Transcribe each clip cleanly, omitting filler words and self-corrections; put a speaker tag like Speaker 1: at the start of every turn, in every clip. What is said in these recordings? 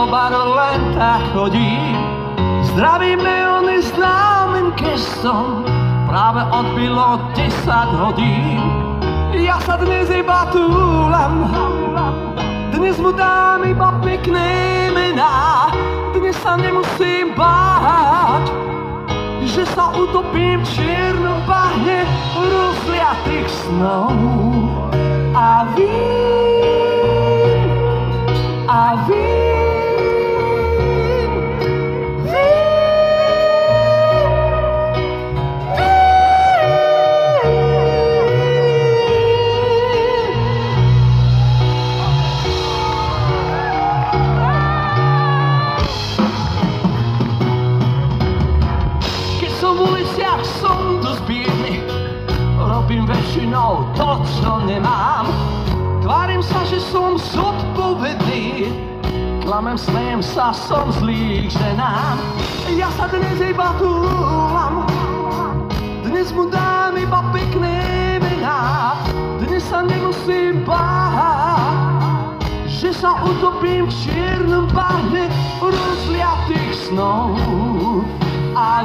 Speaker 1: do baru len tak chodím. Zdravím neony známym gestom, práve odbilo 10 hodín. Ja sa dnes iba túlam, dnes mu dám iba pekné mená. Dnes sa nemusím báť, že sa utopím v čiernom bahne rozliatých snov. A keď som v uliciach, som dosť biedný, robím väčšinou to, čo nemám. Tvárim sa, že som zodpovedný, klamem, smejem sa, som zlý k ženám. Ja sa dnes iba túlam, dnes mu dám iba pekné mená. Dnes sa nemusím báť, že sa utopím v čiernom bahne rozliatých snov. A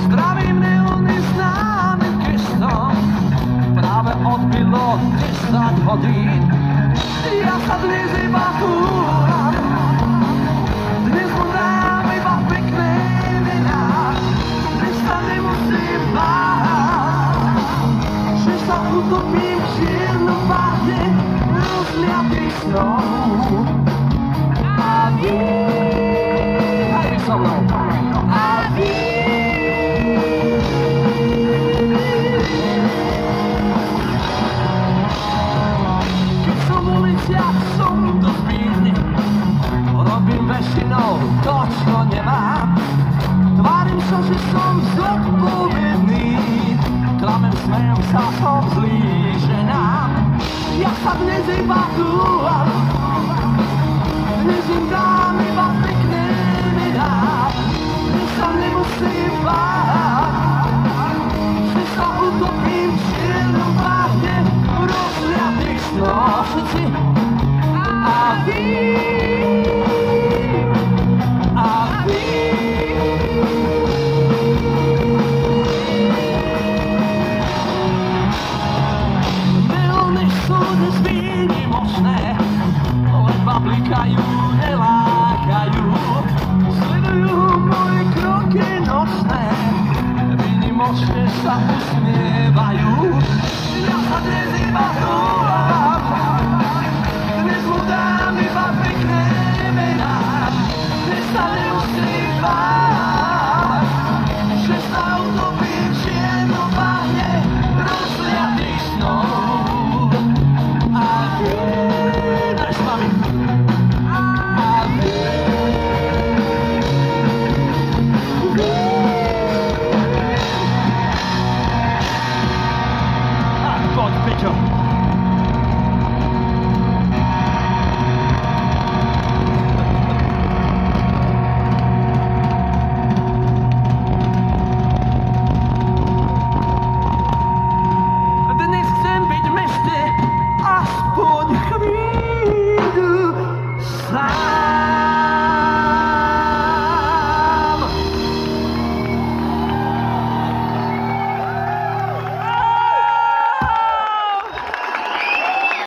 Speaker 1: zdravím neony známym gestom, práve odbilo 10 hodín. Ja sa dnes iba túlam, dnes mu dám iba pekné mená. Dnes sa nemusím báť, že sa utopím v čiernom bahne rozliatých snov. A so mnou. Keď som v uliciach, som dosť biedný, robím väčšinou to, čo nemám. Tvárim sa, že som zodpovedný, klamem, smejem sa, som zlý k ženám. Ja sa dnes iba túlam, dnes im dám iba pekné mená. Dnes sa nemusím báť, že sa utopím v čiernom bahne rozliatých snov. Všetci a vy neony sú dnes výnimočné, ledva blikajú, nelákajú, sledujú moje kroky nočné, výnimočne sa usmievajú. Ja sa dnes iba túlam,